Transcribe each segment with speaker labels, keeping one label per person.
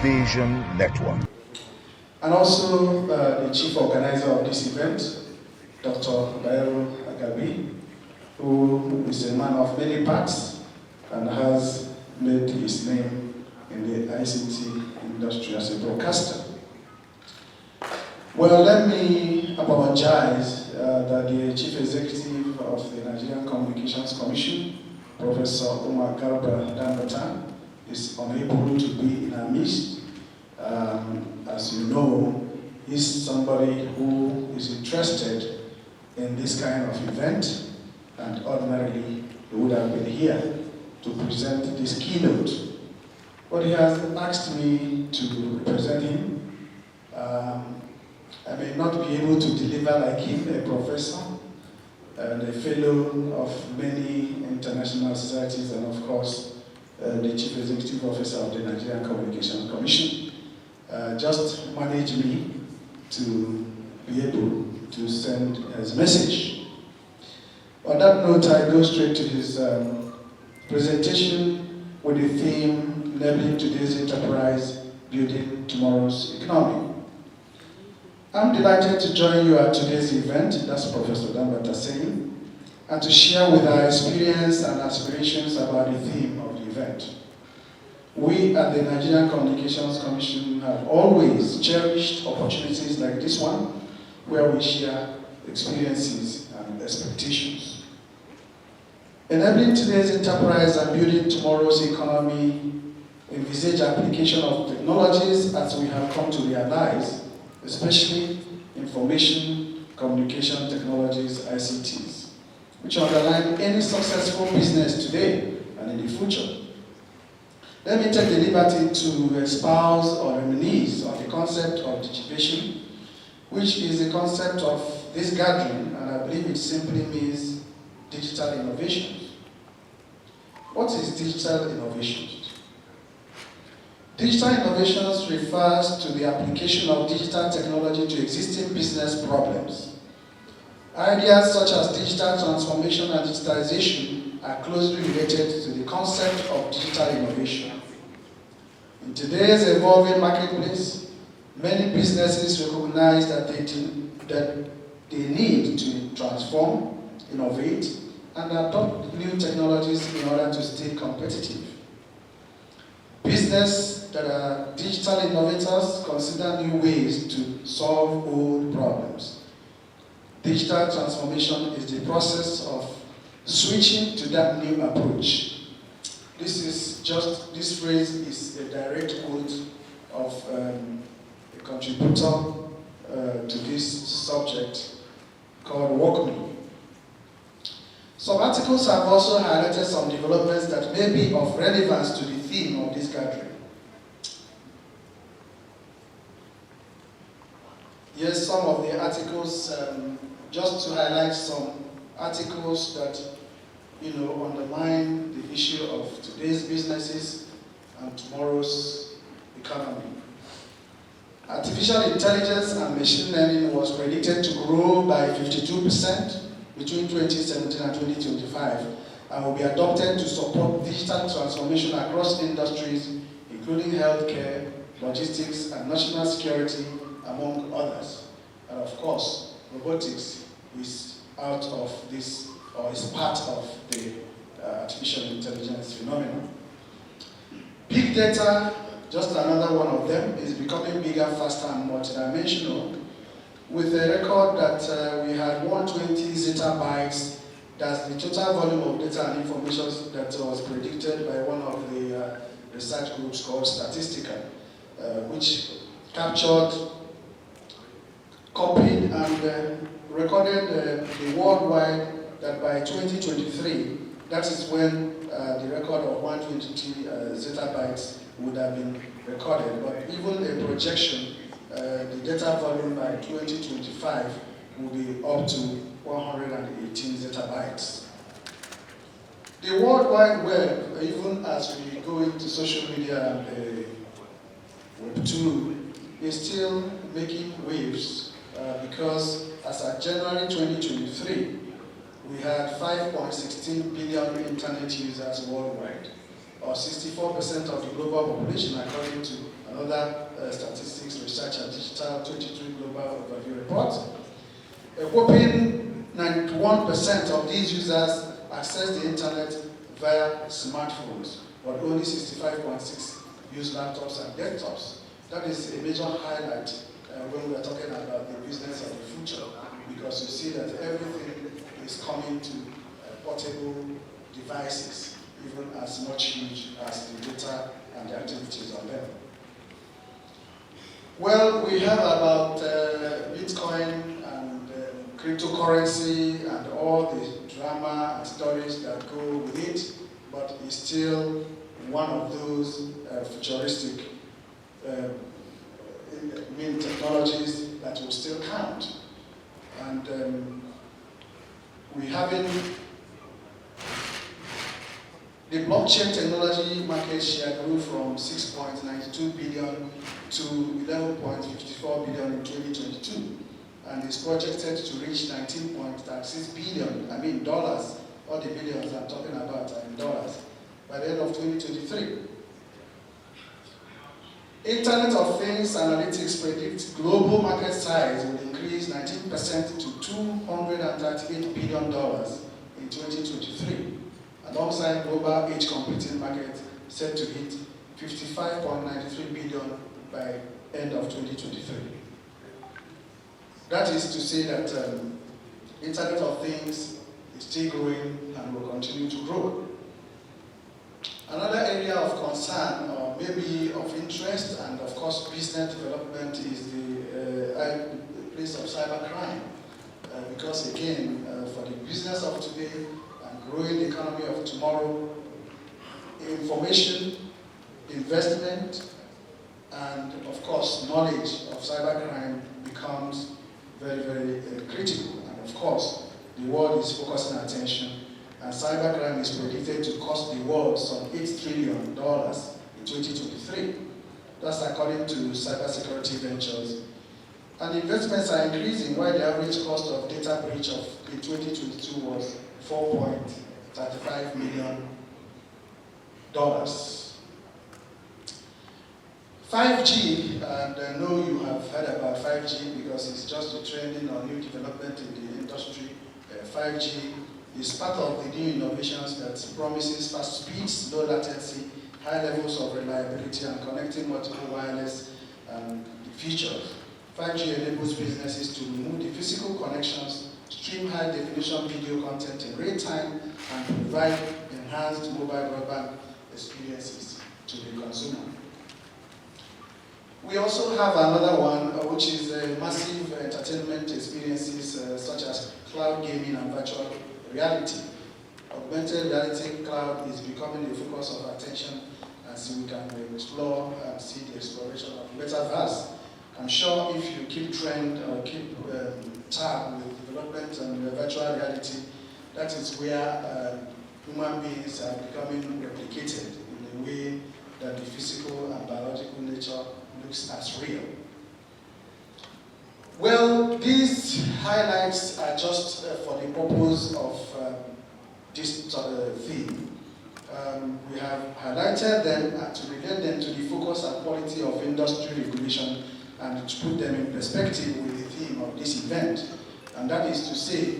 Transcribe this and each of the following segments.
Speaker 1: Digivision Network.
Speaker 2: And also the chief organizer of this event, Dr. Dairo Agabi, who is a man of many parts and has made his name in the ICT industry as a broadcaster. Well, let me apologize that the Chief Executive of the Nigerian Communications Commission, Professor Umar Garba Dambata, is unable to be in our midst. As you know, he's somebody who is interested in this kind of event, and ordinarily he would have been here to present this keynote. But he has asked me to represent him. I may not be able to deliver like him, a professor and a fellow of many international societies, and of course, the Chief Executive Officer of the Nigerian Communications Commission. Just manage me to be able to send his message. On that note, I go straight to his presentation with the theme, Enabling Today's Enterprise, Building Tomorrow's Economy. I'm delighted to join you at today's event, that's Professor Dambata saying, and to share with our experience and aspirations about the theme of the event. We at the Nigerian Communications Commission have always cherished opportunities like this one, where we share experiences and expectations. Enabling today's enterprise and building tomorrow's economy envisage application of technologies as we have come to realize, especially information communication technologies, ICTs, which underline any successful business today and in the future. Let me take the liberty to espouse or reminisce on the concept of digivation, which is a concept of this gathering, and I believe it simply means digital innovations. What is digital innovations? Digital innovations refers to the application of digital technology to existing business problems. Ideas such as digital transformation and digitalization are closely related to the concept of digital innovation. In today's evolving marketplace, many businesses recognize that they need to transform, innovate, and adopt new technologies in order to stay competitive. Businesses that are digital innovators consider new ways to solve old problems. Digital transformation is the process of switching to that new approach. This phrase is a direct quote of a contributor to this subject called WorkMe. Some articles have also highlighted some developments that may be of relevance to the theme of this gathering. Yes, some of the articles, just to highlight some articles that underline the issue of today's businesses and tomorrow's economy. Artificial intelligence and machine learning was predicted to grow by 52% between 2017 and 2025, and will be adopted to support digital transformation across industries, including healthcare, logistics, and national security, among others. And of course, robotics is out of this, or is part of the artificial intelligence phenomenon. Big data, just another one of them, is becoming bigger, faster, and multidimensional, with a record that we had 120 zettabytes. That's the total volume of data and information that was predicted by one of the research groups called Statistica, which captured, copied, and recorded the worldwide that by 2023, that is when the record of 120 zettabytes would have been recorded. But even a projection, the data volume by 2025 will be up to 118 zettabytes. The World Wide Web, even as we go into social media and Web 2, is still making waves because as of January 2023, we had 5.16 billion internet users worldwide. or 64% of the global population, according to another statistics research and digital 22 global overview report. A whopping 91% of these users access the internet via smartphones, but only 65.6 use laptops and desktops. That is a major highlight when we are talking about the business of the future, because you see that everything is coming to portable devices, even as much huge as the data and the activities on them. Well, we have about Bitcoin and cryptocurrency and all the drama and stories that go with it, but it's still one of those futuristic technologies that will still count. And we haven't. The blockchain technology market share grew from 6.92 billion to 11.54 billion in 2022, and is projected to reach 19.36 billion, dollars, all the billions I'm talking about are in dollars, by the end of 2023. Internet of Things Analytics predicts global market size will increase 19% to $238 billion in 2023. Alongside global edge computing market set to hit 55.93 billion by end of 2023. That is to say that Internet of Things is still growing and will continue to grow. Another area of concern, or maybe of interest, and of course business development, is the place of cybercrime. Because again, for the business of today and growing economy of tomorrow, information, investment, and of course knowledge of cybercrime becomes very, very critical. And of course, the world is focusing attention, and cybercrime is predicted to cost the world some $8 trillion in 2023. That's according to cybersecurity ventures. And investments are increasing, while the average cost of data breach in 2022 was $4.35 million. 5G, and I know you have heard about 5G because it's just a trending or new development in the industry. 5G is part of the new innovations that promises fast speeds, low latency, high levels of reliability, and connecting multiple wireless features. 5G enables businesses to remove the physical connections, stream high-definition video content in real time, and provide enhanced mobile broadband experiences to the consumer. We also have another one, which is massive entertainment experiences such as cloud gaming and virtual reality. Augmented reality cloud is becoming the focus of attention, as we can explore and see the exploration of metaverse. I'm sure if you keep trend or keep tab with development and virtual reality, that is where human beings are becoming replicated in a way that the physical and biological nature looks as real. Well, these highlights are just for the purpose of this theme. We have highlighted them to relate them to the focus and quality of industry regulation and to put them in perspective with the theme of this event. And that is to say,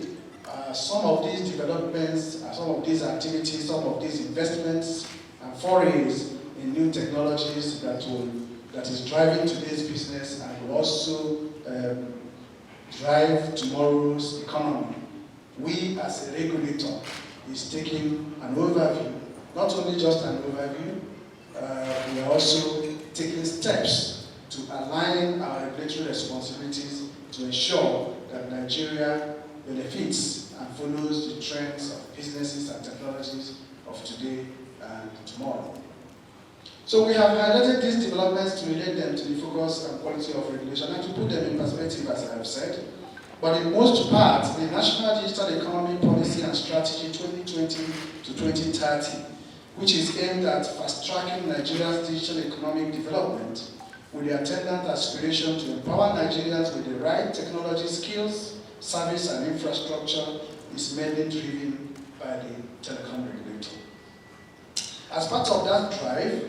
Speaker 2: some of these developments, some of these activities, some of these investments and forays in new technologies that is driving today's business and will also drive tomorrow's economy. We as a regulator is taking an overview, not only just an overview, we are also taking steps to align our regulatory responsibilities to ensure that Nigeria benefits and follows the trends of businesses and technologies of today and tomorrow. So we have highlighted these developments to relate them to the focus and quality of regulation and to put them in perspective, as I have said. But in most part, the National Digital Economy Policy and Strategy 2020 to 2030, which is aimed at fast-tracking Nigeria's digital economic development with the attendant aspiration to empower Nigerians with the right technology skills, service, and infrastructure, is mainly driven by the telecom regulator. As part of that drive,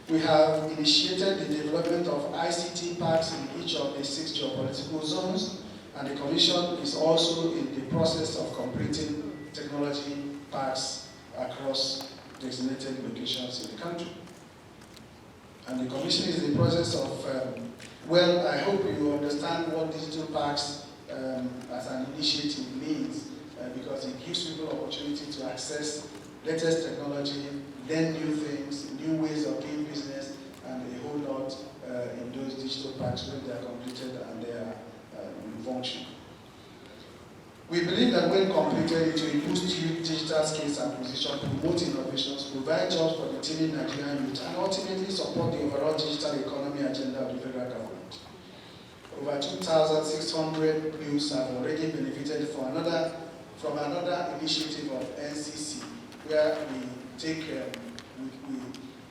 Speaker 2: we have initiated the development of ICT parks in each of the 6 geopolitical zones, and the Commission is also in the process of completing technology parks across designated locations in the country. And the Commission is in the process of, well, I hope you understand what digital parks as an initiative means, because it gives people opportunity to access latest technology, learn new things, new ways of doing business, and a whole lot in those digital parks when they are completed and they are in function. We believe that when completed, it will boost youth digital skills acquisition, promote innovations, provide jobs for the teeming Nigerian youth, and ultimately support the overall digital economy agenda of the federal government. Over 2,600 youths have already benefited from another initiative of NCC, where we take,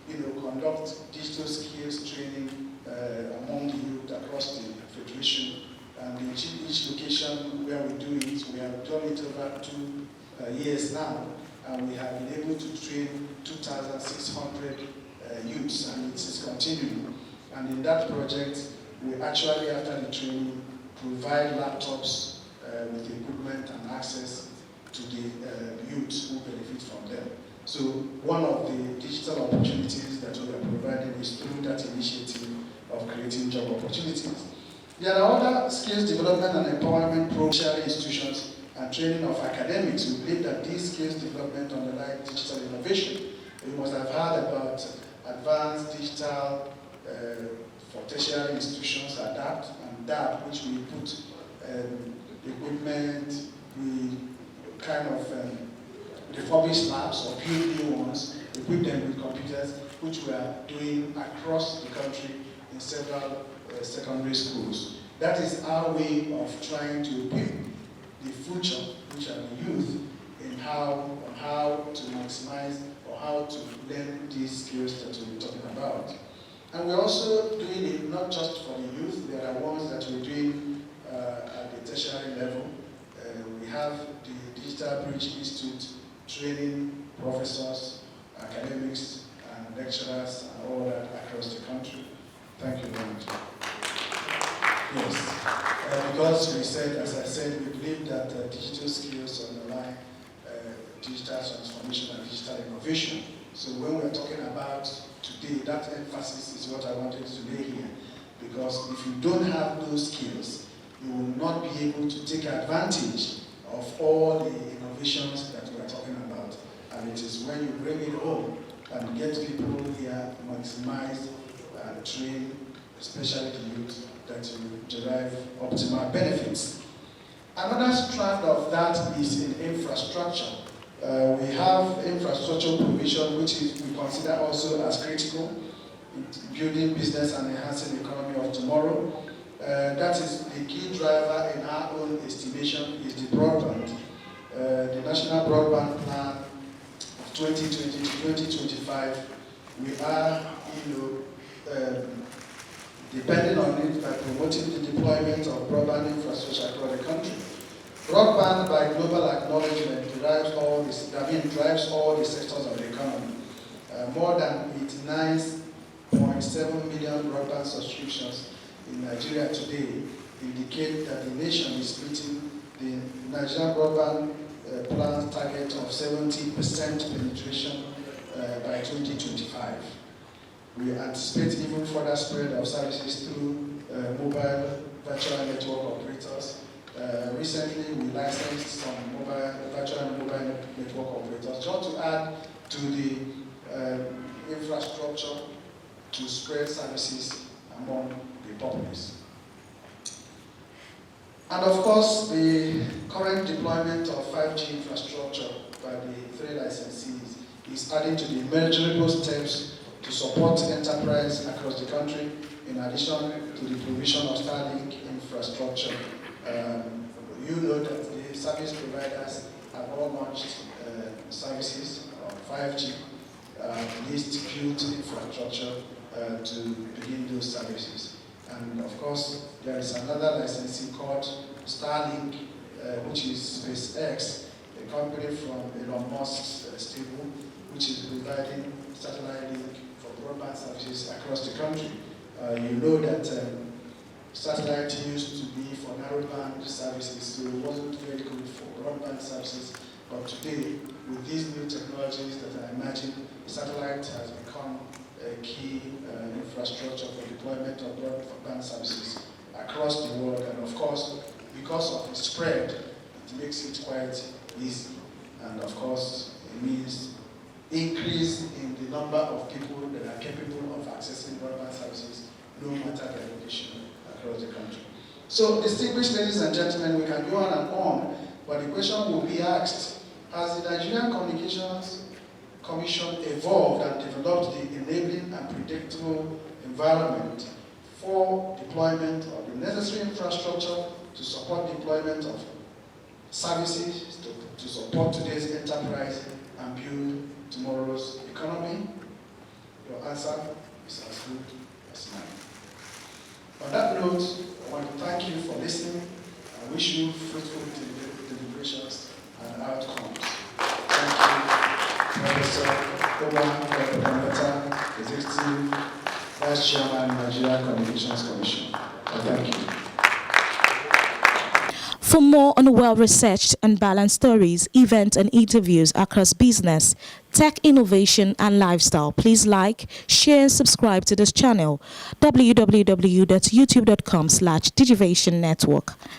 Speaker 2: we conduct digital skills training among the youth across the federation. And in each location where we do it, we have done it over 2 years now, and we have been able to train 2,600 youths, and it is continuing. And in that project, we actually, after the training, provide laptops with equipment and access to the youths who benefit from them. So one of the digital opportunities that we are providing is through that initiative of creating job opportunities. There are other skills development and empowerment programs, tertiary institutions, and training of academics. We believe that these skills development underlie digital innovation. You must have heard about advanced digital for tertiary institutions, ADAPT, and DAP, which we put equipment, we kind of refurbish labs or build new ones, equip them with computers, which we are doing across the country in several secondary schools. That is our way of trying to equip the future, which are the youth, in how to maximize or how to learn these skills that we're talking about. And we're also doing it not just for the youth. There are ones that we're doing at the tertiary level. We have the Digital Bridge Institute training professors, academics, and lecturers, and all that across the country. Thank you very much. Yes, because we said, as I said, we believe that digital skills underlie digital transformation and digital innovation. So when we're talking about today, that emphasis is what I wanted to lay here. Because if you don't have those skills, you will not be able to take advantage of all the innovations that we are talking about. And it is when you bring it home and get people here, maximize, train, especially the youth, that you derive optimal benefits. Another strand of that is in infrastructure. We have infrastructure provision, which we consider also as critical in building business and enhancing the economy of tomorrow. That is the key driver in our own estimation is the broadband. The National Broadband Plan of 2020 to 2025, we are, depending on it by promoting the deployment of broadband infrastructure across the country. Broadband, by global acknowledgement, drives all the sectors of the economy. More than 89.7 million broadband subscriptions in Nigeria today indicate that the nation is meeting the Nigerian Broadband Plan target of 70% penetration by 2025. We anticipate even further spread of services through mobile virtual network operators. Recently, we licensed some virtual mobile network operators just to add to the infrastructure to spread services among the populace. And of course, the current deployment of 5G infrastructure by the 3 licensees is adding to the immeasurable steps to support enterprise across the country, in addition to the provision of Starlink infrastructure. You know that the service providers have all launched services on 5G, least built infrastructure to begin those services. And of course, there is another licensee called Starlink, which is SpaceX, a company from Elon Musk's stable, which is providing satellite link for broadband services across the country. You know that satellite used to be for narrowband services, so it wasn't very good for broadband services. But today, with these new technologies that I imagine, satellite has become a key infrastructure for deployment of broadband services across the world. And of course, because of its spread, it makes it quite easy. And of course, it means increase in the number of people that are capable of accessing broadband services, no matter their location across the country. So, distinguished ladies and gentlemen, we can go on, but the question will be asked, has the Nigerian Communications Commission evolved and developed the enabling and predictable environment for deployment of the necessary infrastructure to support deployment of services, to support today's enterprise and build tomorrow's economy? Your answer is as good as mine. On that note, I want to thank you for listening. I wish you fruitful deliberations and outcomes. Thank you, Professor Oba, Executive Vice Chairman, Nigeria Communications Commission. Thank you.
Speaker 1: For more on well-researched and balanced stories, events, and interviews across business, tech innovation, and lifestyle, please like, share, and subscribe to this channel, www.youtube.com/Digivation Network.